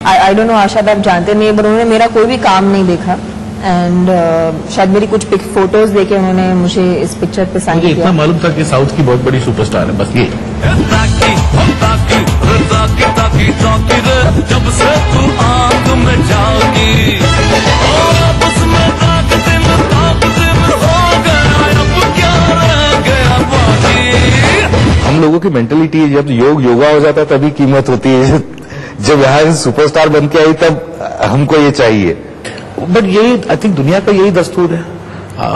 I don't know आशा, आप जानते नहीं, पर उन्होंने मेरा कोई भी काम नहीं देखा एंड शायद मेरी कुछ फोटोज देके उन्होंने मुझे इस पिक्चर पे साइन किया। इतना मालूम था कि साउथ की बहुत बड़ी सुपरस्टार है, बस ये। जब से तू आंख में जागी और आपस में हम लोगों की मेंटेलिटी जब योगा हो जाता है तभी कीमत होती है। जब यहाँ सुपरस्टार बन के आई तब हमको ये चाहिए। बट यही आई थिंक दुनिया का यही दस्तूर है।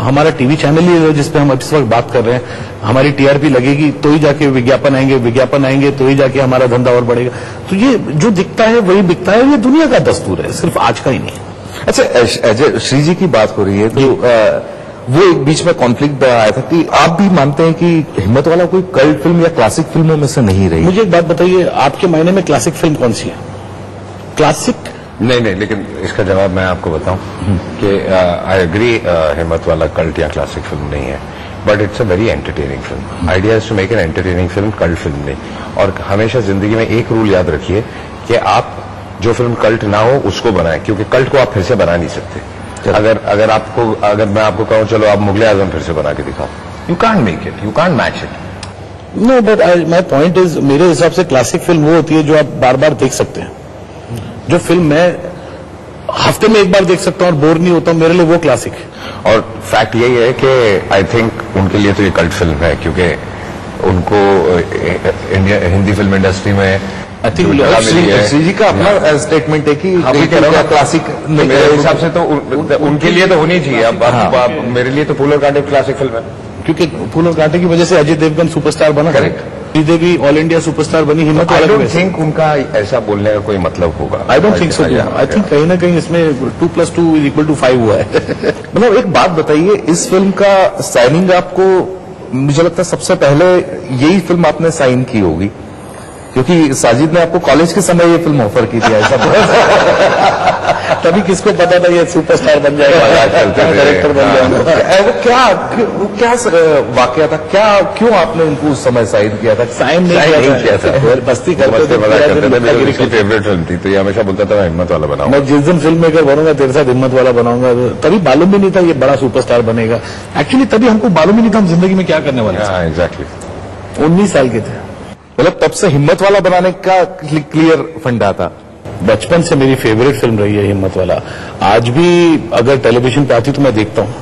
हमारा टीवी चैनल ही है जिसपे हम इस वक्त बात कर रहे हैं। हमारी टीआरपी लगेगी तो ही जाके विज्ञापन आएंगे तो ही जाके हमारा धंधा और बढ़ेगा। तो ये जो दिखता है वही बिकता है, ये दुनिया का दस्तूर है, सिर्फ आज का ही नहीं। अच्छा अजय, श्री जी की बात हो रही है तो वो एक बीच में कॉन्फ्लिक्ट आया था कि आप भी मानते हैं कि हिम्मत वाला कोई कल्ट फिल्म या क्लासिक फिल्मों में से नहीं रही। मुझे एक बात बताइए, आपके मायने में क्लासिक फिल्म कौन सी है? क्लासिक नहीं, लेकिन इसका जवाब मैं आपको बताऊं कि आई एग्री हिम्मत वाला कल्ट या क्लासिक फिल्म नहीं है, but it's a very entertaining film. Idea is to make an entertaining film, cult film नहीं। और हमेशा जिंदगी में एक रूल याद रखिए कि आप जो फिल्म कल्ट ना हो उसको बनाएं, क्योंकि कल्ट को आप फिर से बना नहीं सकते। अगर मैं आपको कहूं चलो आप मुगले आजम फिर से बना के दिखाओ, you can't make it, you can't match it. No, but my point is, मेरे हिसाब से क्लासिक फिल्म वो होती है जो आप बार बार देख सकते हैं। जो फिल्म मैं हफ्ते में एक बार देख सकता हूं और बोर नहीं होता हूं, मेरे लिए वो क्लासिक है। और फैक्ट यही है कि आई थिंक उनके लिए तो ये कल्ट फिल्म है, क्योंकि उनको हिंदी फिल्म इंडस्ट्री में आई थिंक श्री जी का अपना स्टेटमेंट है कि क्लासिक मेरे हिसाब से तो उनके लिए तो होनी चाहिए। अब मेरे लिए तो फूल और कांटे क्लासिक फिल्म है, क्योंकि फूल और कांटे की वजह से अजय देवगन सुपरस्टार बना। Correct. Sridevi all India superstar बनी। हिम्मत वाला आई डोंट थिंक उनका ऐसा बोलने का कोई मतलब होगा। I don't think so. I think कहीं ना कहीं इसमें 2+2=5 हुआ है। मतलब एक बात बताइए, इस फिल्म का साइनिंग आपको मुझे लगता है सबसे पहले यही फिल्म आपने साइन की होगी, क्योंकि साजिद ने आपको कॉलेज के समय ये फिल्म ऑफर की थी ऐसा। तभी किसको पता था ये सुपरस्टार बन जाएगा, डायरेक्टर बन जाएगा। वो क्या वाकया था, क्यों आपने उनको उस समय साइन किया था? साइन नहीं किया था, बस्ती करते थे। मेरी फेवरेट फिल्म थी, तो ये हमेशा बोलता था मैं हिम्मत वाला बनाऊंगा। मैं जिस दिन फिल्म मेकर बनूंगा तेरे साथ हिम्मत वाला बनाऊंगा। तभी मालूम भी नहीं था ये बड़ा सुपरस्टार बनेगा। एक्चुअली तभी हमको मालूम ही नहीं था हम जिंदगी में क्या करने वाले हैं। एग्जैक्टली 19 साल के थे। मतलब तब से हिम्मत वाला बनाने का क्लियर फंडा था। बचपन से मेरी फेवरेट फिल्म रही है हिम्मत वाला। आज भी अगर टेलीविजन पे आती तो मैं देखता हूँ।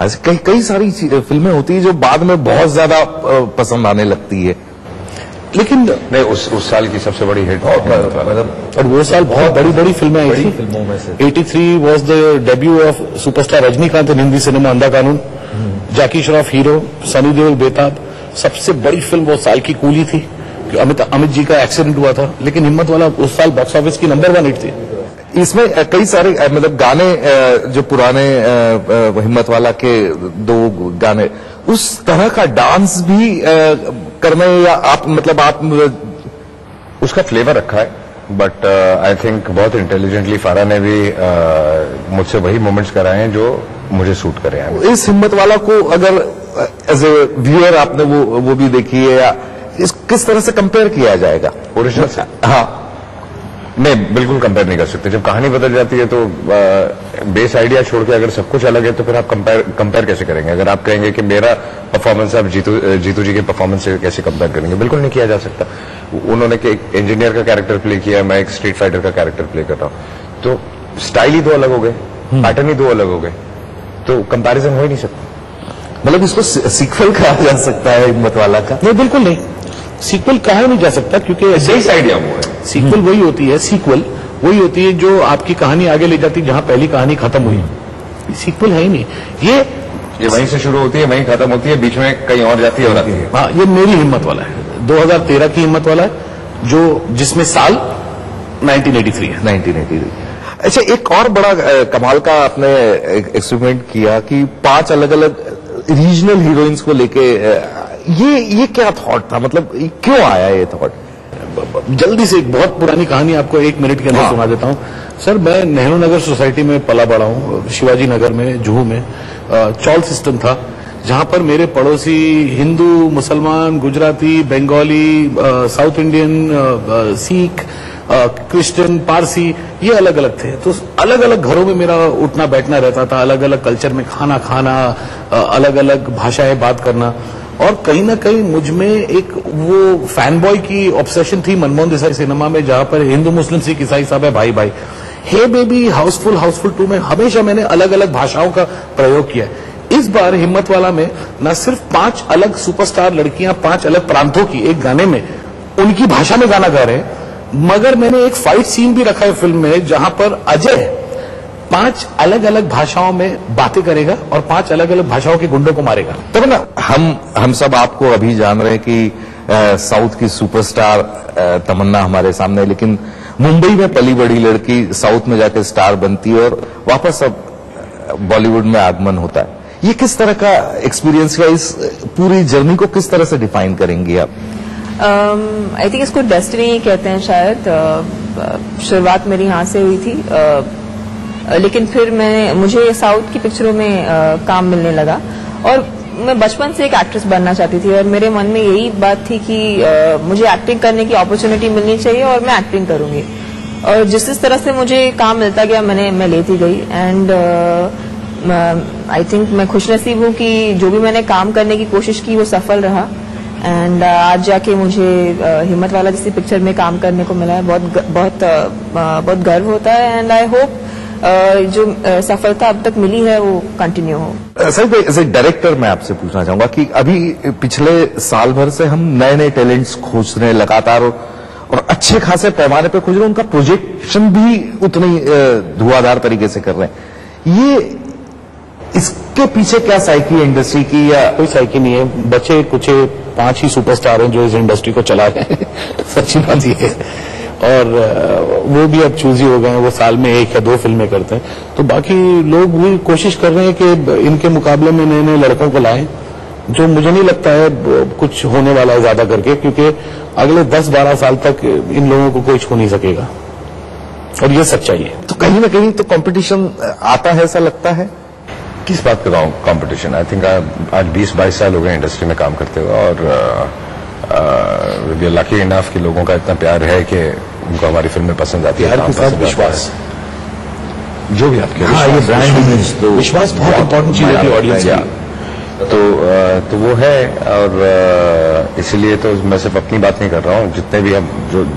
ऐसे कई सारी फिल्में होती है जो बाद में बहुत ज्यादा पसंद आने लगती है, लेकिन नहीं उस साल की सबसे बड़ी हिट और वो साल बहुत बड़ी बड़ी फिल्में आई थी। फिल्मों में से 83 was the debut of superstar Rajinikanth in Hindi cinema, अंधा कानून। जैकी श्रॉफ हीरो, सनी देओल बेताब। सबसे बड़ी फिल्म वो साल की कूली थी, अमित जी का एक्सीडेंट हुआ था, लेकिन हिम्मत वाला उस साल बॉक्स ऑफिस की नंबर 1 हिट थी। इसमें कई सारे मतलब गाने जो पुराने हिम्मत वाला के 2 गाने, उस तरह का डांस भी करने या आप उसका फ्लेवर रखा है, बट आई थिंक बहुत इंटेलिजेंटली फारा ने भी मुझसे वही मोमेंट्स कराए हैं जो मुझे सूट करे हैं। इस हिम्मत वाला को अगर एज ए व्यूअर आपने वो भी देखी है, या किस तरह से कंपेयर किया जाएगा ओरिजिनल से? हाँ, नहीं, बिल्कुल कंपेयर नहीं कर सकते। जब कहानी बदल जाती है तो बेस आइडिया छोड़ के अगर सब कुछ अलग है तो फिर आप कंपेयर कैसे करेंगे? अगर आप कहेंगे कि मेरा परफॉर्मेंस आप जीतू जी के परफॉर्मेंस से कैसे कंपेयर करेंगे? बिल्कुल नहीं किया जा सकता। उन्होंने एक इंजीनियर का कैरेक्टर प्ले किया, मैं एक स्ट्रीट फाइटर का कैरेक्टर प्ले कर रहा हूं, तो स्टाइल ही 2 अलग हो गए, पैटर्न ही 2 अलग हो गए, तो कंपैरिजन हो ही नहीं सकता। मतलब इसको सीक्वल कहा जा सकता है हिम्मत वाला का? नहीं, बिल्कुल नहीं, सीक्वल कहा नहीं जा सकता, क्योंकि बेस आइडिया वो है। सीक्वल वही होती है, सीक्वल वही होती है जो आपकी कहानी आगे ले जाती है जहां पहली कहानी खत्म हुई। सीक्वल है ही नहीं। ये वहीं से शुरू होती है, वहीं खत्म होती है, बीच में कहीं और जाती है और आती है। हाँ, ये मेरी हिम्मत वाला है, 2013 की हिम्मत वाला है, जिसमें साल 1983 है। 1983। अच्छा, एक और बड़ा कमाल का आपने एक्सपेरिमेंट किया कि 5 अलग अलग रीजनल हीरोइंस को लेके, ये क्या थॉट था? मतलब क्यों आया ये थॉट? जल्दी से एक बहुत पुरानी कहानी आपको 1 मिनट के अंदर सुना देता हूँ। सर, मैं नेहरू नगर सोसाइटी में पला बड़ा हूँ, शिवाजी नगर में, जुहू में। चौल सिस्टम था, जहां पर मेरे पड़ोसी हिंदू, मुसलमान, Gujarati, Bengali, south Indian, Sikh, Christian, Parsi, ये अलग अलग थे। तो अलग अलग घरों में मेरा उठना बैठना रहता था, अलग अलग कल्चर में खाना खाना, अलग अलग भाषाएं बात करना। और कहीं ना कहीं मुझ में एक वो फैन बॉय की ऑब्सेशन थी मनमोहन देसाई सिनेमा में, जहां पर हिंदू मुस्लिम सिख ईसाई सब है भाई भाई। हे बेबी, हाउसफुल 2 में हमेशा मैंने अलग अलग भाषाओं का प्रयोग किया है। इस बार हिम्मत वाला में न सिर्फ 5 अलग सुपरस्टार लड़कियां 5 अलग प्रांतों की एक गाने में उनकी भाषा में गाना गा रहे हैं, मगर मैंने एक फाइट सीन भी रखा है फिल्म में जहां पर अजय 5 अलग अलग भाषाओं में बातें करेगा और 5 अलग अलग भाषाओं के गुंडों को मारेगा। तब ना हम सब आपको अभी जान रहे हैं कि साउथ की सुपरस्टार तमन्ना हमारे सामने है, लेकिन मुंबई में पली बड़ी लड़की साउथ में जाकर स्टार बनती है और वापस अब बॉलीवुड में आगमन होता है। ये किस तरह का एक्सपीरियंस है? इस पूरी जर्नी को किस तरह से डिफाइन करेंगी आप? आई थिंक इसको डेस्टिनी कहते हैं शायद। शुरुआत मेरी यहाँ से हुई थी, लेकिन फिर मुझे साउथ की पिक्चरों में काम मिलने लगा और मैं बचपन से एक एक्ट्रेस बनना चाहती थी और मेरे मन में यही बात थी कि मुझे एक्टिंग करने की अपॉर्चुनिटी मिलनी चाहिए और मैं एक्टिंग करूंगी। और जिस तरह से मुझे काम मिलता गया मैं लेती गई। एंड आई थिंक मैं खुशनसीब हूँ कि जो भी मैंने काम करने की कोशिश की वो सफल रहा। एंड आज जाके मुझे हिम्मत वाला जैसी पिक्चर में काम करने को मिला है, बहुत गर्व होता है। एंड आई होप जो सफलता अब तक मिली है वो कंटिन्यू हो। सर भाई, एज ए डायरेक्टर मैं आपसे पूछना चाहूंगा कि अभी पिछले साल भर से हम नए नए टैलेंट्स खोज रहे हैं लगातार और अच्छे खासे पैमाने पे खोज रहे हैं, उनका प्रोजेक्शन भी उतनी धुआंधार तरीके से कर रहे हैं। ये इसके पीछे क्या साइकी है इंडस्ट्री की? या कोई साइकी नहीं है, बचे कुछ 5 ही सुपरस्टार हैं जो इस इंडस्ट्री को चला रहे हैं। सच्ची बात ये है। और वो भी अब चूजी हो गए हैं, वो साल में 1 या 2 फिल्में करते हैं। तो बाकी लोग भी कोशिश कर रहे हैं कि इनके मुकाबले में नए नए लड़कों को लाएं, जो मुझे नहीं लगता है कुछ होने वाला है ज्यादा करके, क्योंकि अगले 10-12 साल तक इन लोगों को कोई छू नहीं सकेगा और ये सच्चाई है। तो कहीं ना कहीं तो कंपटीशन आता है, ऐसा लगता है। किस बात का कंपटीशन? आई थिंक आज 20-22 साल हो गए इंडस्ट्री में काम करते हुए और वी आर लकी इनफ कि लोगों का इतना प्यार है कि उनको हमारी फिल्में पसंद आती है। प्यार के साथ विश्वास, जो भी आपके ये ब्रांड इमेज, तो विश्वास बहुत इंपॉर्टेंट चीज है ऑडियंस की। तो वो है और इसलिए तो मैं सिर्फ अपनी बात नहीं कर रहा हूँ,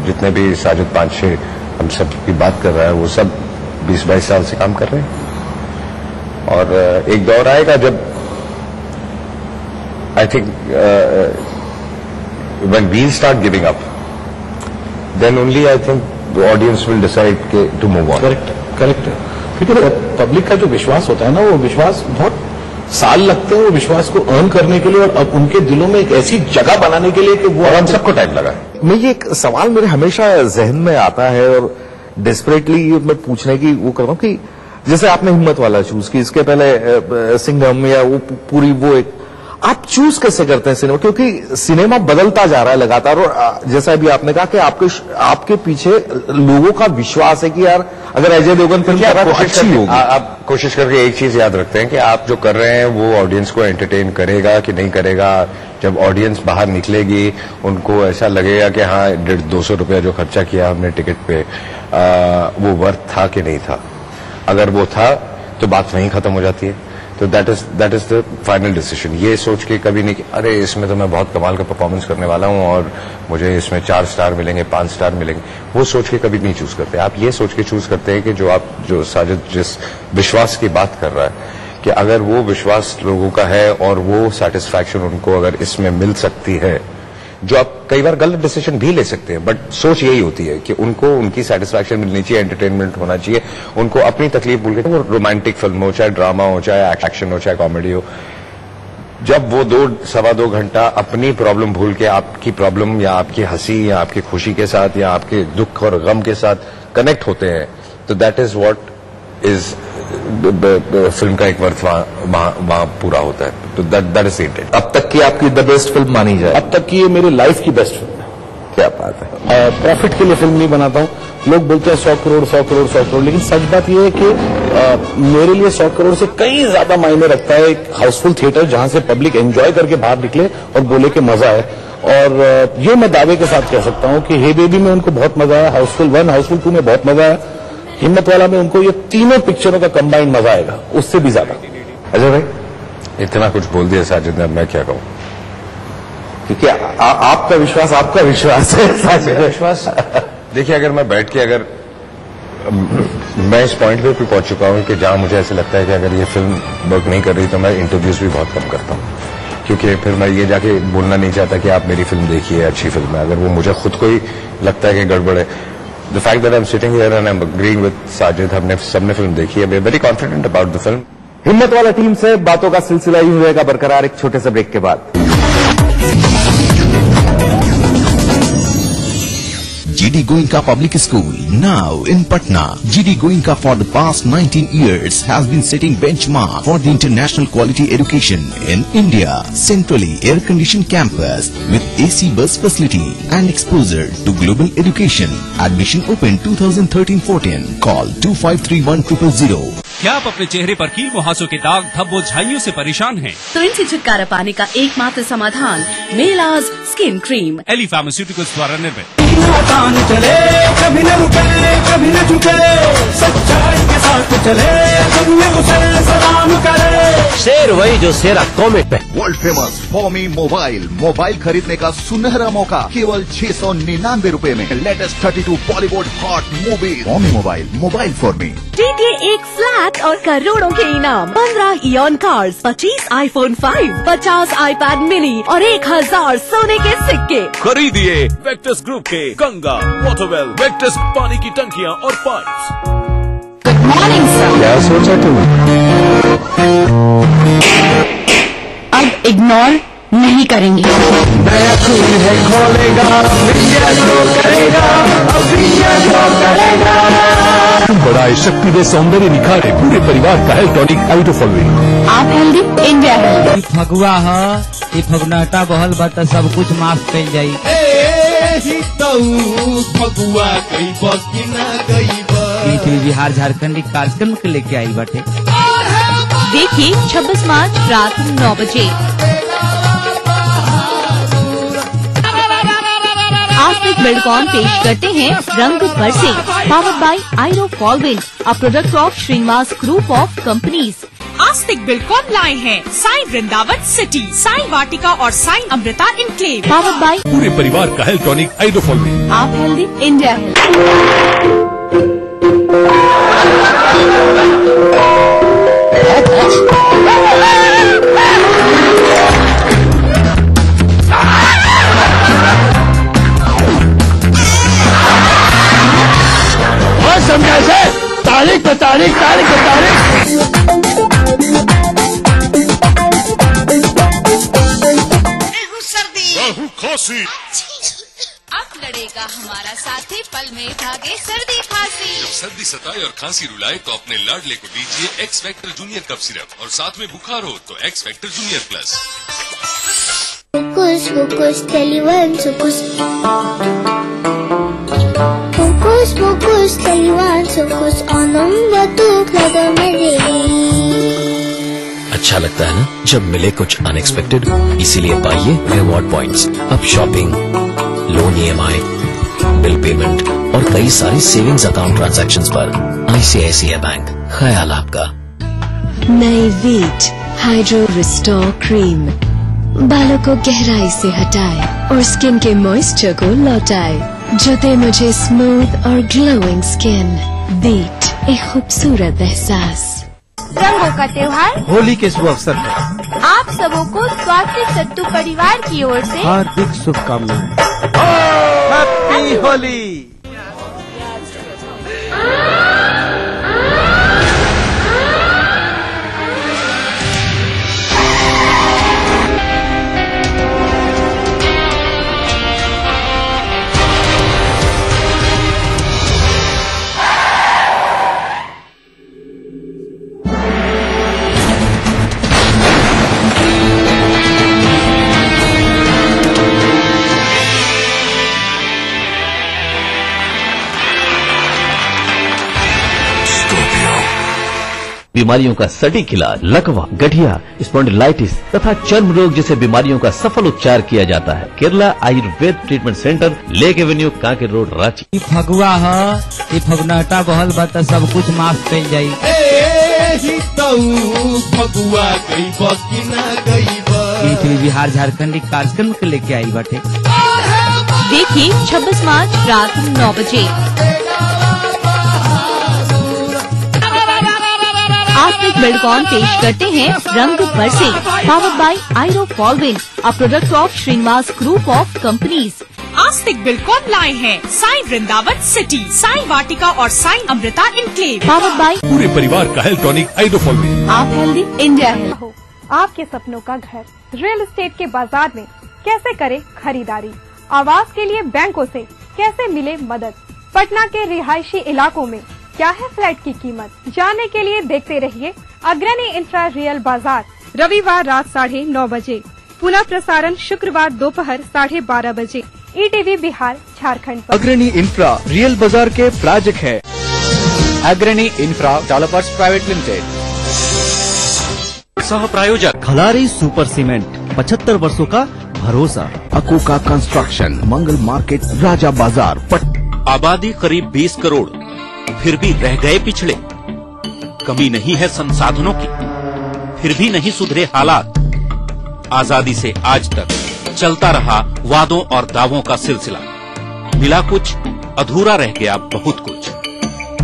जितने भी साजिद 5-6 हम सब की बात कर रहा है वो सब 20-22 साल से काम कर रहे हैं। और एक दौर आएगा जब I think when we'll start giving up, then only I think the audience will decide to move on. Correct. क्योंकि पब्लिक का जो विश्वास होता है ना, वो विश्वास बहुत साल लगते हैं वो विश्वास को अर्न करने के लिए और अब उनके दिलों में एक ऐसी जगह बनाने के लिए कि वो हम सबको टाइम लगा। मैं ये एक सवाल मेरे हमेशा जहन में आता है और डेस्परेटली मैं पूछने की वो करता हूँ कि जैसे आपने हिम्मत वाला चूज की, इसके पहले सिंघम या वो पूरी वो एक, आप चूज कैसे करते हैं सिनेमा? क्योंकि सिनेमा बदलता जा रहा है लगातार और जैसा अभी आपने कहा कि आपके पीछे लोगों का विश्वास है कि यार अगर अजय देवगन फिल्म कर रहा है तो अच्छी होगी। आप कोशिश करके एक चीज याद रखते हैं कि आप जो कर रहे हैं वो ऑडियंस को एंटरटेन करेगा कि नहीं करेगा। जब ऑडियंस बाहर निकलेगी उनको ऐसा लगेगा कि हाँ 150-200 रुपया जो खर्चा किया हमने टिकट पे वो वर्थ था कि नहीं था। अगर वो था तो बात वहीं खत्म हो जाती है। तो that is the final decision. ये सोच के कभी नहीं कि अरे इसमें तो मैं बहुत कमाल का परफॉर्मेंस करने वाला हूं और मुझे इसमें 4 स्टार मिलेंगे, 5 स्टार मिलेंगे, वो सोच के कभी नहीं चूज करते। आप ये सोच के चूज करते हैं कि जो साजिद जिस विश्वास की बात कर रहा है कि अगर वो विश्वास लोगों का है और वो सेटिस्फैक्शन उनको अगर इसमें मिल सकती है, जो आप कई बार गलत डिसीजन भी ले सकते हैं, बट सोच यही होती है कि उनको उनकी सेटिस्फैक्शन मिलनी चाहिए, एंटरटेनमेंट होना चाहिए, उनको अपनी तकलीफ भूल के, वो रोमांटिक फिल्म हो, चाहे ड्रामा हो, चाहे एक्शन हो, चाहे कॉमेडी हो, जब वो 2-2.25 घंटा अपनी प्रॉब्लम भूल के आपकी प्रॉब्लम या आपकी हंसी या आपकी खुशी के साथ या आपके दुख और गम के साथ कनेक्ट होते हैं, तो that is what is film का एक वर्थ वहां पूरा होता है। तो दैट इज इंटेंट। अब तक की आपकी द बेस्ट फिल्म मानी जाए? अब तक की ये मेरी लाइफ की बेस्ट फिल्म है। क्या बात है। प्रॉफिट के लिए फिल्म नहीं बनाता हूँ। लोग बोलते हैं 100 करोड़, लेकिन सच बात यह है कि मेरे लिए 100 करोड़ से कई ज्यादा मायने रखता है एक हाउसफुल थिएटर जहां से पब्लिक एंजॉय करके बाहर निकले और बोले कि मजा है। और ये मैं दावे के साथ कह सकता हूं कि हे बेबी में उनको बहुत मजा आया, हाउसफुल 1, हाउसफुल 2 में बहुत मजा आया, हिम्मत वाला में उनको ये तीनों पिक्चरों का कंबाइंड मजा आएगा, उससे भी ज्यादा। अजय भाई, इतना कुछ बोल दिया साजिद ने, अब मैं क्या कहूं? क्योंकि आपका विश्वास है साजिद। विश्वास देखिए, अगर मैं बैठ के अगर मैं इस पॉइंट पे भी पहुंच चुका हूं कि जहां मुझे ऐसे लगता है कि अगर ये फिल्म वर्क नहीं कर रही तो मैं इंटरव्यूज भी बहुत कम करता हूं, क्योंकि फिर मैं ये जाके बोलना नहीं चाहता कि आप मेरी फिल्म देखिए, अच्छी फिल्म है। अगर वो मुझे खुद को ही लगता है कि गड़बड़ है, the fact that I am sitting here and I am agreeing with Sajid, हमने सबने फिल्म देखी है, we are very confident about the film. Himmatwala team से बातों का सिलसिला यूं रहेगा बरकरार एक छोटे से ब्रेक के बाद। GD Goenka Public School, now in Patna. GD Goenka for the past 19 years has been setting benchmark for the international quality education in India. Centrally air-conditioned campus with AC bus facility and exposure to global education. Admission open 2013-14. Call 2531 000. क्या आप अपने चेहरे पर कील मुहासों के दाग, धब्बों, झाइयों से परेशान हैं? तो इनसे छुटकारा पाने का एकमात्र समाधान मेलाज स्किन क्रीम, एली फार्मास्यूटिकल्स द्वारा निर्मित। चले कभी न रुके, कभी न झुके, सच्चाई के साथ चले, दुनिया उसे सलाम करे। शेर वही जो शेरा कॉमेट पे। वर्ल्ड फेमस फॉमी मोबाइल खरीदने का सुनहरा मौका केवल 699 रुपए में। Latest 32 Bollywood hot movie. फॉमी मोबाइल फॉर मी। जीतिए एक फ्लैट और करोड़ों के इनाम, 15 Eon cars, 25 iPhone 5, 50 iPad mini और 1000 सोने के सिक्के। खरीदिए वेक्टस ग्रुप के गंगा, वाटरवेल, वेक्टस पानी की टंकियां और पाइप्स। Good morning sir. क्या सोचा तुमने? अब इग्नोर नहीं करेंगे। नया खून है खोलेगा, इंडिया जो करेगा, अब इंडिया जो करेगा। बढ़ाए, शक्ति दे, सौंदर्य निखारे, पूरे परिवार का हेल्थ टॉनिक हाइड्रोफॉलविन। आप हेल्दी, इंडिया हेल्दी। फगुआ है, ये फगुनाटा बहल बा त सब कुछ माफ कर जाई। फगुआ कई बस की ना गई बस। बिहार झारखंड कार्यक्रम के लेके आई बाटे। देखिए 26 मार्च रात 9 बजे। आस्तिक बिल्डकॉन पेश करते हैं रंग बरसे, पावर्ड बाय हाइड्रोफॉलविन, a product of Srinivas group of companies. Aastik Buildcon लाए हैं साई वृंदावन सिटी, साई वाटिका और Sai Amrita enclave. Powered by पूरे परिवार का हेल्थ टॉनिक हाइड्रोफॉलविन। आप हेल्दी, इंडिया हेल्दी। समझा से तारीख पे तारीख, तारीख पे तारीख। खांसी अब लड़ेगा हमारा साथी, पल में भागे सर्दी खांसी। जब सर्दी सताए और खांसी रुलाए तो अपने लाडले को दीजिए X factor junior cough syrup, और साथ में बुखार हो तो X factor junior plus. Focus, focus, Taliban, focus. Focus, focus, Taliban, focus. Anam batuk lada mere. अच्छा लगता है ना जब मिले कुछ अनएक्सपेक्टेड, इसीलिए पाइए रिवॉर्ड पॉइंट्स। अब shopping, loan EMI, bill payment और कई सारी सेविंग्स अकाउंट ट्रांजैक्शंस पर ICICI बैंक, ख्याल आपका। नई वीट हाइड्रो रिस्टोर क्रीम बालों को गहराई से हटाए और स्किन के मॉइस्चर को लौटाए, जो दे मुझे स्मूथ और ग्लोइंग स्किन। वीट, एक खूबसूरत एहसास। रंगों का त्योहार होली के शुभ अवसर पर आप सबों को स्वास्थ्य सत्तू परिवार की ओर से हार्दिक शुभकामनाएं। हैप्पी होली। बीमारियों का सटीक इलाज, लकवा, गठिया, स्पॉन्डिलाइटिस तथा चर्म रोग जैसे बीमारियों का सफल उपचार किया जाता है। Kerala Ayurveda treatment centre, lake avenue, Kanke road, Ranchi. Phagua है फगुनाटा बहल बा त सब कुछ माफ कइल जाई। बिहार झारखंड कार्यक्रम के लेके आई बाटे। देखिए 26 मार्च रात 9 बजे। आस्तिक बिल्डकॉन पेश करते हैं रंग बरसे, पावर्ड बाय आयरो फॉलविन, a product of Srinivas group of companies. Aastik Buildcon लाए हैं साई वृंदावन सिटी, साई वाटिका और Sai Amrita enclave, powered by पूरे परिवार का हेल्थ टॉनिक आयरो फॉलविन। आप हेल्दी, इंडिया हेल्दी। आपके सपनों का घर रियल एस्टेट के बाजार में कैसे करें खरीदारी, आवास के लिए बैंकों से कैसे मिले मदद, पटना के रिहायशी इलाकों में क्या है फ्लैट की कीमत, जानने के लिए देखते रहिए अग्रणी इंफ्रा रियल बाजार, रविवार रात 9:30 बजे, पुनः प्रसारण शुक्रवार दोपहर 12:30 बजे, ETV बिहार झारखंड पर। अग्रणी इंफ्रा रियल बाजार के प्रायोजक है अग्रणी इंफ्रा डेवलपर्स प्राइवेट लिमिटेड। सह प्रायोजक खलारी सुपर सीमेंट, 75 वर्षों का भरोसा। अकोका कंस्ट्रक्शन, मंगल मार्केट, राजा बाजार, आबादी करीब 20 करोड़, फिर भी रह गए पिछड़े। कमी नहीं है संसाधनों की, फिर भी नहीं सुधरे हालात। आजादी से आज तक चलता रहा वादों और दावों का सिलसिला। मिला कुछ, अधूरा रह गया बहुत कुछ।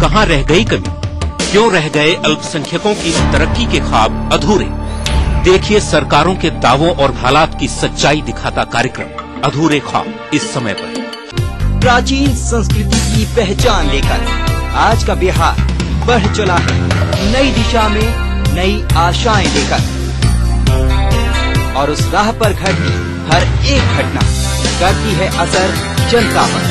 कहाँ रह गई कमी, क्यों रह गए अल्पसंख्यकों की तरक्की के ख्वाब अधूरे। देखिए सरकारों के दावों और हालात की सच्चाई दिखाता कार्यक्रम अधूरे ख्वाब इस समय पर। प्राचीन संस्कृति की पहचान लेकर आज का बिहार बढ़ चला है नई दिशा में, नई आशाएं लेकर। और उस राह पर घटती हर एक घटना करती है असर जनता पर,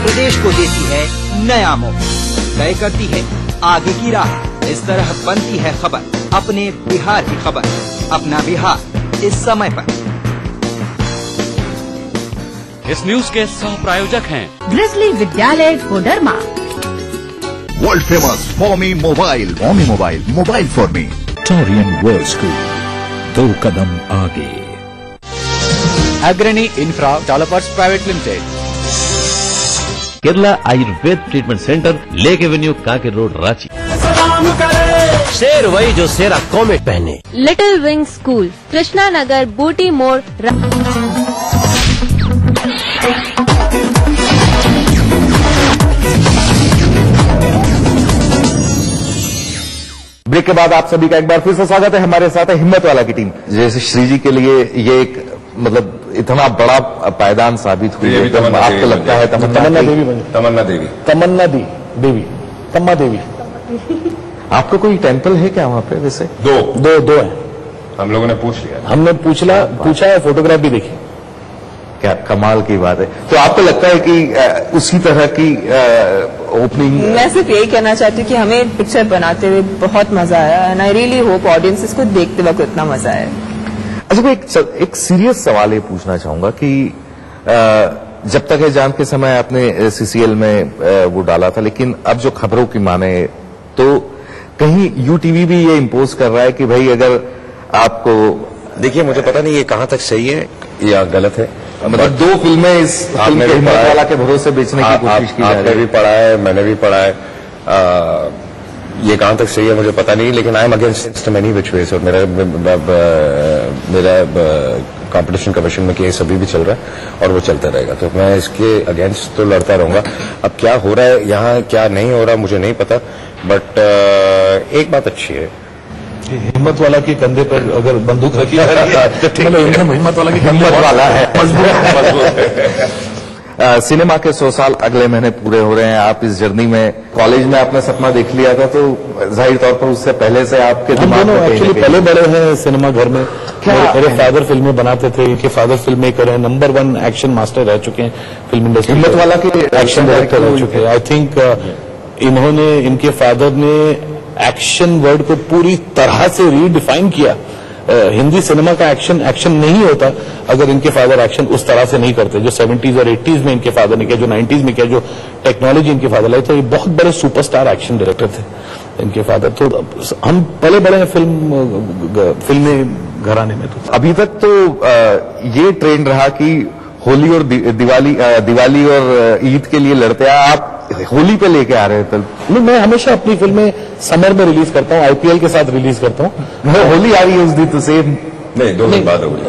प्रदेश को देती है नया मोड़, तय करती है आगे की राह। इस तरह बनती है खबर अपने बिहार की खबर, अपना बिहार इस समय पर। इस न्यूज के सह प्रायोजक हैं Grizzly Vidyalaya Koderma, world famous फॉर्मी mobile, mobile for me, Torian world school, 2 कदम आगे। Agrani infra developers private limited. Kerala Ayurveda treatment centre, lake avenue, Kanke road, Ranchi. शेर वही जो शेरा कॉमेट पहने। Little wing school, Krishna Nagar, Booti More. Break के बाद आप सभी का एक बार फिर से स्वागत है। हमारे साथ है हिम्मत वाला की टीम। जैसे श्री जी के लिए ये एक मतलब इतना बड़ा पायदान साबित हुई है, आपको लगता है तमन्ना देवी आपको कोई टेम्पल है क्या वहाँ पे? वैसे दो है, हम लोगों ने पूछ लिया, हमने पूछा है, फोटोग्राफ भी देखी। क्या कमाल की बात है। तो आपको लगता है कि उसी तरह की ओपनिंग? मैं सिर्फ यही कहना चाहती हूँ कि हमें पिक्चर बनाते हुए बहुत मजा आया and I really hope audiences को देखते वक्त इतना मजा आया। अच्छा, मैं एक सीरियस सवाल ये पूछना चाहूंगा कि जब तक है जान के समय आपने CCL में वो डाला था, लेकिन अब जो खबरों की माने तो कहीं UTV भी ये इम्पोज कर रहा है कि भाई अगर आपको, देखिए मुझे पता नहीं ये कहाँ तक सही है या गलत है, मतलब 2 फिल्में इस फिल्म के हिम्मत वाला के भरोसे बेचने की कोशिश की जा रही है। आपने भी पढ़ा है, मैंने भी पढ़ा है, ये कहाँ तक सही है मुझे पता नहीं, लेकिन I am against many which ways. और मेरा कंपटीशन कमीशन में केस अभी भी चल रहा है और वो चलता रहेगा, तो मैं इसके अगेंस्ट तो लड़ता रहूंगा। अब क्या हो रहा है यहाँ, क्या नहीं हो रहा मुझे नहीं पता, बट एक बात अच्छी है, हिम्मत वाला के कंधे पर अगर बंदूक रखी जा रही है तो हिम्मत वाला की हिम्मत वाला है, मजबूत। सिनेमा के 100 साल अगले महीने पूरे हो रहे हैं। आप इस जर्नी में, कॉलेज में आपने सपना देख लिया था, तो जाहिर तौर पर उससे पहले से आपके दिमाग में एक्चुअली पहले बड़े हैं सिनेमा घर में। मेरे फादर फिल्में बनाते थे, इनके फादर फिल्म मेकर हैं, नंबर 1 एक्शन मास्टर रह चुके हैं फिल्म इंडस्ट्री। हिम्मत वाला के एक्शन डायरेक्टर रह चुके हैं। आई थिंक इन्होंने, इनके फादर ने एक्शन वर्ड को पूरी तरह से रीडिफाइन किया। हिंदी सिनेमा का एक्शन नहीं होता अगर इनके फादर एक्शन उस तरह से नहीं करते, जो 70s और 80s में इनके फादर ने किया, जो 90s में किया, जो टेक्नोलॉजी इनके फादर लाई। तो ये बहुत बड़े सुपरस्टार एक्शन डायरेक्टर थे। इनके फादर। तो हम पले बड़े हैं फिल्मी घराने में। तो अभी तक तो ये ट्रेंड रहा कि होली और दिवाली और ईद के लिए लड़ते हैं, आप होली पे लेके आ रहे थे। नहीं, मैं हमेशा अपनी फिल्में समर में रिलीज करता हूँ, आईपीएल के साथ रिलीज करता हूँ। होली आ रही है उस दिन तो सेम नहीं, 2 दिन बाद होगी,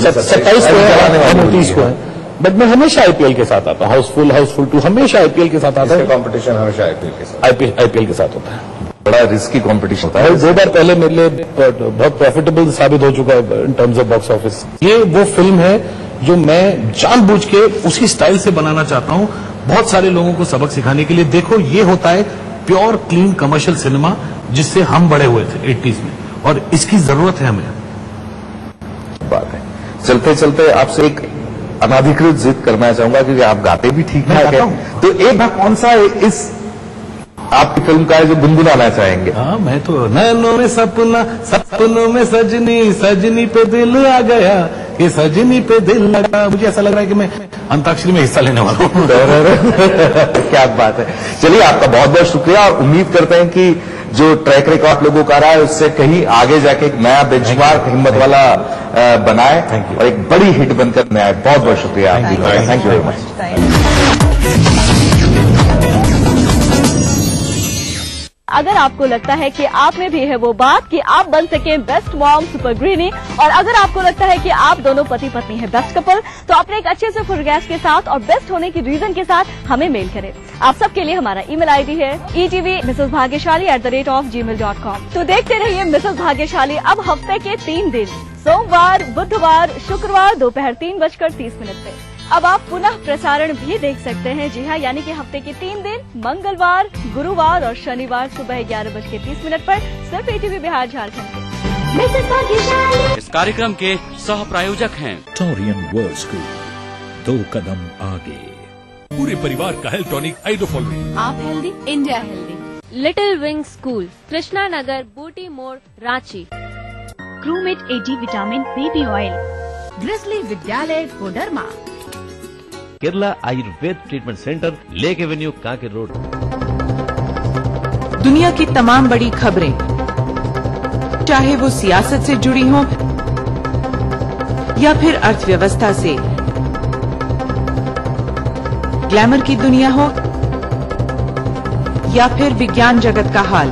27 को है, 29 को है, बट मैं हमेशा आईपीएल के साथ आता हूँ। हाउसफुल 2 हमेशा आईपीएल के साथ आता है। कंपटीशन हमेशा आईपीएल के साथ होता है। बड़ा रिस्की कंपटीशन होता है। 2 बार पहले मेरे लिए बहुत प्रॉफिटेबल साबित हो चुका है in terms of box office. ये वो फिल्म है जो मैं जानबूझ के उसी स्टाइल से बनाना चाहता हूँ, बहुत सारे लोगों को सबक सिखाने के लिए। देखो, ये होता है प्योर क्लीन कमर्शियल सिनेमा जिससे हम बड़े हुए थे 80s में, और इसकी जरूरत है हमें। बात है। चलते चलते आपसे एक अनाधिकृत जिद करना चाहूंगा, क्योंकि आप गाते भी ठीक ठाक है, तो एक कौन सा इस आपकी फिल्म का है जो गुनगुनाना चाहेंगे? हाँ, मैं तो नैनों में सपनों में सजनी पे दिल आ गया, ये सजनी पे दिल लगा। मुझे ऐसा लग रहा है कि मैं अंताक्षरी में हिस्सा लेने वाला हूँ। क्या बात है। चलिए, आपका बहुत बहुत शुक्रिया, और उम्मीद करते हैं कि जो ट्रैक रिकॉर्ड लोगों का रहा है उससे कहीं आगे जाके एक नया बेंचमार्क हिम्मत वाला बनाए और एक बड़ी हिट बनकर नया आए। बहुत बहुत शुक्रिया आपका, थैंक यू वेरी मच। अगर आपको लगता है कि आप में भी है वो बात कि आप बन सके बेस्ट मॉम सुपर गृहिणी, और अगर आपको लगता है कि आप दोनों पति पत्नी है बेस्ट कपल, तो अपने एक अच्छे से फोटोग्राफ के साथ और बेस्ट होने की रीजन के साथ हमें मेल करें। आप सबके लिए हमारा ईमेल आईडी है etv@gmail.com। तो देखते रहिए मिसेस भाग्यशाली अब हफ्ते के 3 दिन, सोमवार, बुधवार, शुक्रवार दोपहर 3:30 पे। अब आप पुनः प्रसारण भी देख सकते हैं। जी हाँ, यानी कि हफ्ते के 3 दिन, मंगलवार, गुरुवार और शनिवार सुबह 11:30 पर सिर्फ ETV बिहार झारखंड पे। इस कार्यक्रम के सह प्रायोजक हैं टोरियन वर्ल्ड स्कूल, 2 कदम आगे। पूरे परिवार का हेल्थ टॉनिक आइडोफॉल। आप healthy, India healthy. Little wing school, Krishna Nagar, Booti More, Ranchi. क्रूमेट AD vitamin baby oil. Grizzly Vidyalaya Koderma. Kerala Ayurveda treatment centre, lake avenue, Kanke road. दुनिया की तमाम बड़ी खबरें, चाहे वो सियासत से जुड़ी हों या फिर अर्थव्यवस्था से, ग्लैमर की दुनिया हो या फिर विज्ञान जगत का हाल,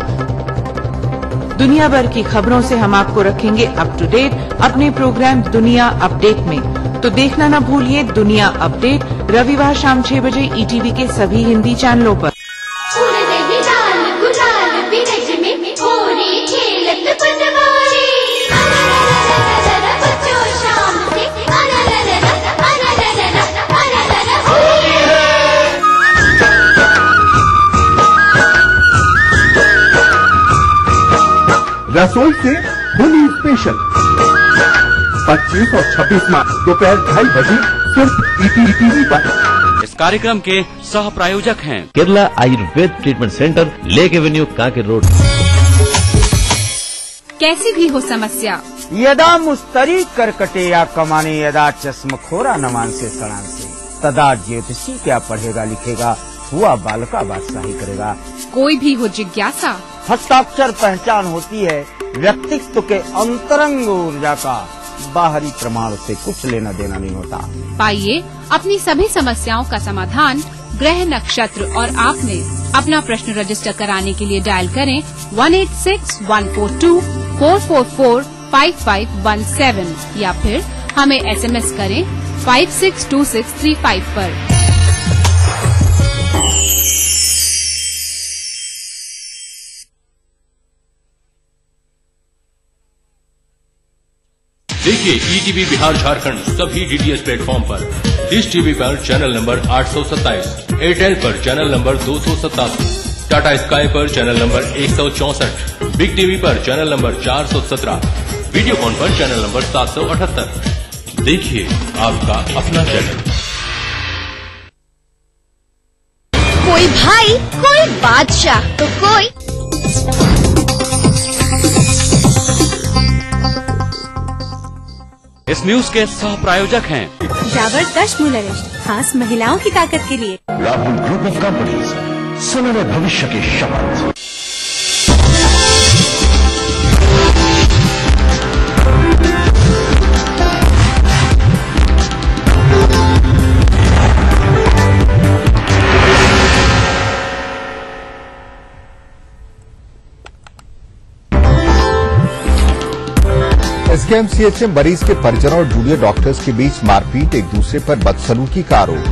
दुनिया भर की खबरों से हम आपको रखेंगे अप टू डेट अपने प्रोग्राम दुनिया अपडेट में। तो देखना न भूलिए दुनिया अपडेट, रविवार शाम 6 बजे ETV के सभी हिंदी चैनलों पर। रसोई से होली स्पेशल 25 और 26 मार्च दोपहर 2:30 बजे सिर्फ ETV पर। इस कार्यक्रम के सह प्रायोजक हैं Kerala Ayurveda treatment centre, lake avenue, Kanke road. कैसी भी हो समस्या, यदा मुस्तरी करकटे या कमाने, यदा चश्मखोरा नमान से सड़ान से, तदा ज्योतिषी क्या पढ़ेगा लिखेगा, हुआ बालका बादशाही करेगा। कोई भी हो जिज्ञासा, हस्ताक्षर पहचान होती है व्यक्तित्व के अंतरंग ऊर्जा का, बाहरी प्रमाण से कुछ लेना देना नहीं होता। पाइए अपनी सभी समस्याओं का समाधान ग्रह नक्षत्र और आप में। अपना प्रश्न रजिस्टर कराने के लिए डायल करें 186142444517 या फिर हमें SMS करें 562635 पर। देखिए ETV बिहार झारखंड सभी DTH प्लेटफॉर्म पर, डिश टीवी पर चैनल नंबर 827, एयरटेल पर चैनल नंबर 287, टाटा स्काई पर चैनल नंबर 164, बिग टीवी पर चैनल नंबर 417, वीडियोकॉन पर चैनल नंबर 778। देखिए आपका अपना चैनल। कोई भाई, कोई बादशाह, तो कोई इस न्यूज के सह प्रायोजक हैं जबरदस्त मूल्यरेस्ट, खास महिलाओं की ताकत के लिए। राहुल ग्रुप ऑफ कंपनीज, सुनहरे भविष्य की शपथ। एसकेएमसीएच में मरीज के परिजनों और जूनियर डॉक्टर्स के बीच मारपीट, एक दूसरे पर बदसलूकी का आरोप।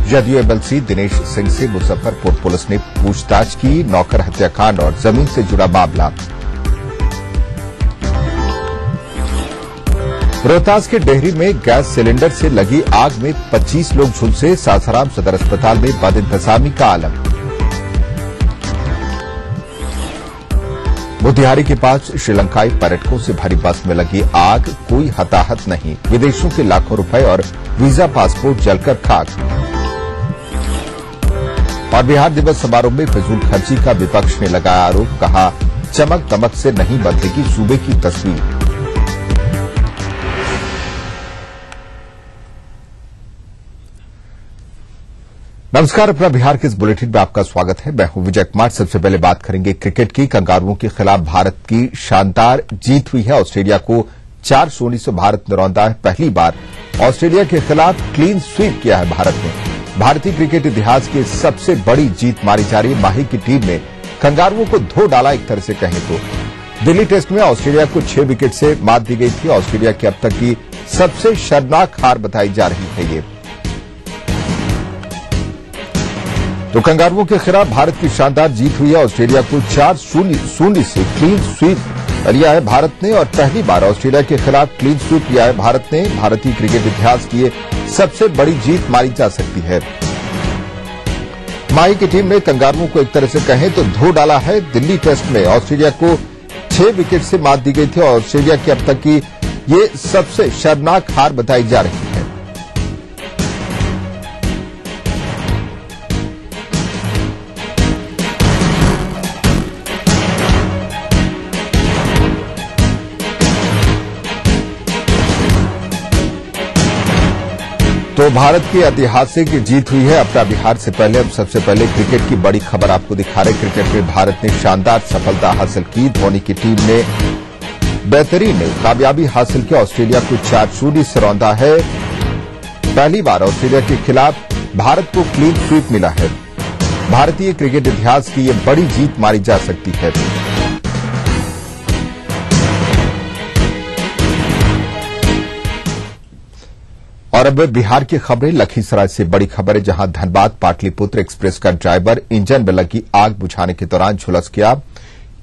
जदयू एमएलसी दिनेश सिंह से मुजफ्फरपुर पुलिस ने पूछताछ की, नौकर हत्याकांड और जमीन से जुड़ा मामला। रोहतास के डेहरी में गैस सिलेंडर से लगी आग में 25 लोग झुलसे, सासाराम सदर अस्पताल में बदइंतजामी का आलम। मोतिहारी के पास श्रीलंकाई पर्यटकों से भरी बस में लगी आग, कोई हताहत नहीं, विदेशों के लाखों रुपए और वीजा पासपोर्ट जलकर खाक। और बिहार दिवस समारोह में फिजूल खर्ची का विपक्ष ने लगाया आरोप, कहा चमक दमक से नहीं बदलेगी सूबे की तस्वीर। नमस्कार, अपना बिहार के इस बुलेटिन में आपका स्वागत है। मैं हूं विजय कुमार। सबसे पहले बात करेंगे क्रिकेट की। कंगारुओं के खिलाफ भारत की शानदार जीत हुई है। ऑस्ट्रेलिया को 4-0 से भारत ने रौंदा है। पहली बार ऑस्ट्रेलिया के खिलाफ क्लीन स्वीप किया है भारत ने। भारतीय क्रिकेट इतिहास की सबसे बड़ी जीत मारी जा रही माही की टीम ने कंगारुओं को धो डाला, एक तरह से कहें तो। दिल्ली टेस्ट में ऑस्ट्रेलिया को 6 विकेट से मात दी गई थी। ऑस्ट्रेलिया की अब तक की सबसे शर्मनाक हार बताई जा रही है ये। तो कंगारुओं के खिलाफ भारत की शानदार जीत हुई है। ऑस्ट्रेलिया को 4-0 से क्लीन स्वीप लिया है भारत ने और पहली बार ऑस्ट्रेलिया के खिलाफ क्लीन स्वीप लिया है भारत ने। भारतीय क्रिकेट इतिहास की ये सबसे बड़ी जीत मानी जा सकती है। माही की टीम ने कंगारुओं को एक तरह से कहें तो धो डाला है। दिल्ली टेस्ट में ऑस्ट्रेलिया को 6 विकेट से मात दी गई थी और ऑस्ट्रेलिया की अब तक की ये सबसे शर्मनाक हार बताई जा रही है। तो भारत की ऐतिहासिक जीत हुई है अपना बिहार से पहले। अब सबसे पहले क्रिकेट की बड़ी खबर आपको दिखा रहे। क्रिकेट में भारत ने शानदार सफलता हासिल की। धोनी की टीम ने बेहतरीन कामयाबी हासिल की। ऑस्ट्रेलिया को 4-0 से रौंदा है। पहली बार ऑस्ट्रेलिया के खिलाफ भारत को क्लीन स्वीप मिला है। भारतीय क्रिकेट इतिहास की यह बड़ी जीत मानी जा सकती है। और अब बिहार की खबरें। लखीसराय से बड़ी खबर है, जहां धनबाद पाटलिपुत्र एक्सप्रेस का ड्राइवर इंजन में लगी आग बुझाने के दौरान झुलस गया।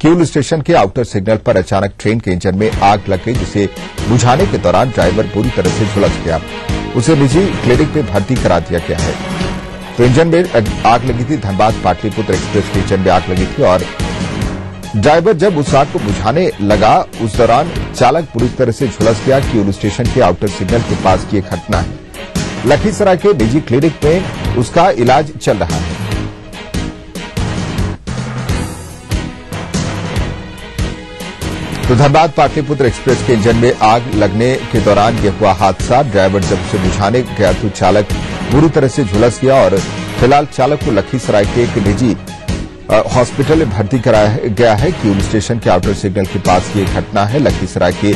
किऊल स्टेशन के आउटर सिग्नल पर अचानक ट्रेन के इंजन में आग लग गई, जिसे बुझाने के दौरान ड्राइवर बुरी तरह से झुलस गया। उसे निजी क्लिनिक में भर्ती करा दिया गया है। तो इंजन में आग लगी थी। धनबाद पाटलिपुत्र एक्सप्रेस के इंजन में आग लगी थी और ड्राइवर जब उस आग को बुझाने लगा, उस दौरान चालक पूरी तरह से झुलस गया। किऊल स्टेशन के आउटर सिग्नल के पास की एक घटना है। लखीसराय के निजी क्लिनिक में उसका इलाज चल रहा है। तो धनबाद पाटलिपुत्र एक्सप्रेस के इंजन में आग लगने के दौरान यह हुआ हादसा। ड्राइवर जब उसे बुझाने गया तो चालक बुरी तरह से झुलस गया और फिलहाल चालक को लखीसराय के एक निजी हॉस्पिटल में भर्ती कराया गया है। किऊल स्टेशन के आउटर सिग्नल के पास ये घटना है। लखीसराय के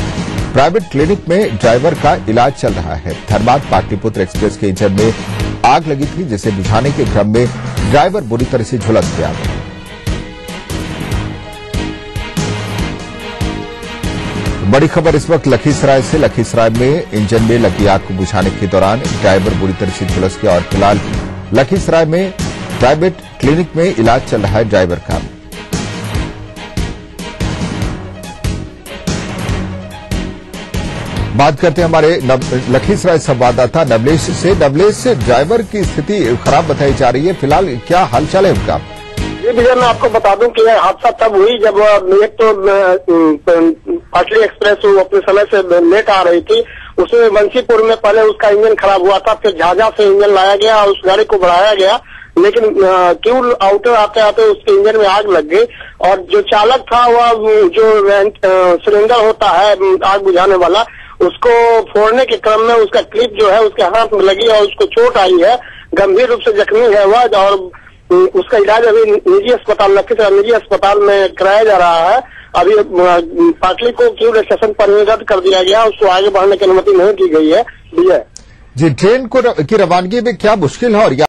प्राइवेट क्लिनिक में ड्राइवर का इलाज चल रहा है। धनबाद पाटलिपुत्र एक्सप्रेस के इंजन में आग लगी थी, जिसे बुझाने के क्रम में ड्राइवर बुरी तरह से झुलस गया। बड़ी खबर इस वक्त लखीसराय से। लखीसराय में इंजन में लगी आग को बुझाने के दौरान ड्राइवर बुरी तरह से झुलस गया और फिलहाल लखीसराय में प्राइवेट क्लिनिक में इलाज चल रहा है ड्राइवर का। बात करते हैं हमारे लखीसराय संवाददाता नवलेश से। नवलेश, ड्राइवर की स्थिति खराब बताई जा रही है, फिलहाल क्या हालचाल है उनका? जी विजय, मैं आपको बता दूं कि यह हादसा तब हुई जब एक तो पाटली एक्सप्रेस अपने समय से लेट आ रही थी। उसमें बंसीपुर में पहले उसका इंजन खराब हुआ था, फिर झाझा से इंजन लाया गया और उस गाड़ी को बढ़ाया गया, लेकिन किऊल आउटर आते आते उसके इंजन में आग लग गई और जो चालक था वह जो सिलेंडर होता है आग बुझाने वाला, उसको फोड़ने के क्रम में उसका क्लिप जो है उसके हाथ में लगी और उसको चोट आई है। गंभीर रूप से जख्मी है वह और उसका इलाज अभी निजी अस्पताल लखीसराय निजी अस्पताल में कराया जा रहा है। अभी पाटली को किऊल स्टेशन पर रद्द कर दिया गया, उसको आगे बढ़ने की अनुमति नहीं दी गई है। विजय जी, ट्रेन की रवानगी में क्या मुश्किल है और